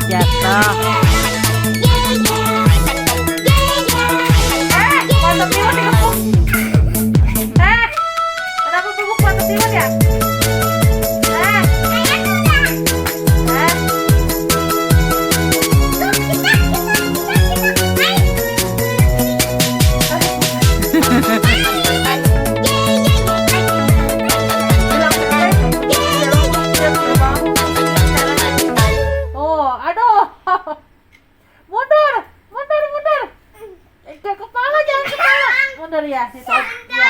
Jatuh. Kenapa bubuk mata timun ya? Ya, situ. Ya.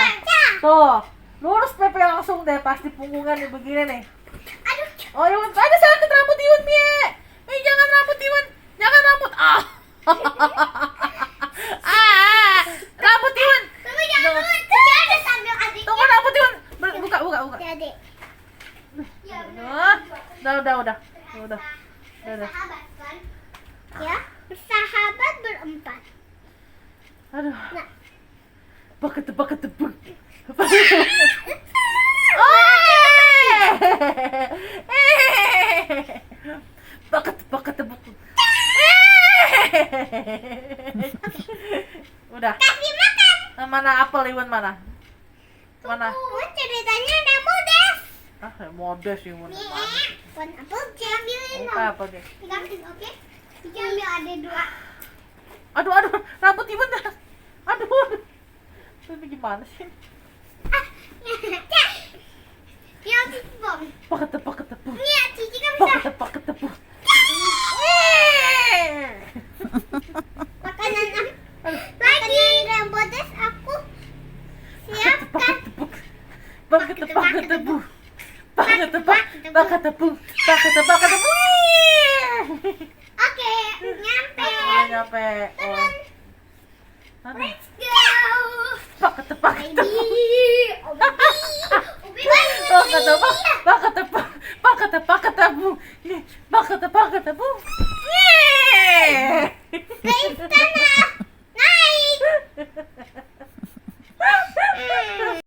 Tuh, lurus Pepe langsung deh, pasti punggungan nih begini nih. Oh, Iwan, ada sakit rambut Iwan, Mie. Jangan rambut Iwan, jangan rambut. Rambut Iwan. Tunggu rambut Iwan. Buka. Udah. Ya, bersahabat berempat. Aduh. Bakat. Udah. Kasih makan. Mana apel Iwan mana? Mana? Ceritanya ada modest. Modest Iwan. Bukan apel, ambilin. Apa deh? Ambil, oke? Ambil ada 2. Aduh, rambut Iwan dah. Aduh. Ini gimana sih? Ya, bom. Paket tepu. Iya, Cici kan bisa. Paket tepu. Makanan lagi modest aku siapkan. Paket tepu. Oke, nyampe. Oh. Let's go. Paket tepu. Obi. Paket tepu.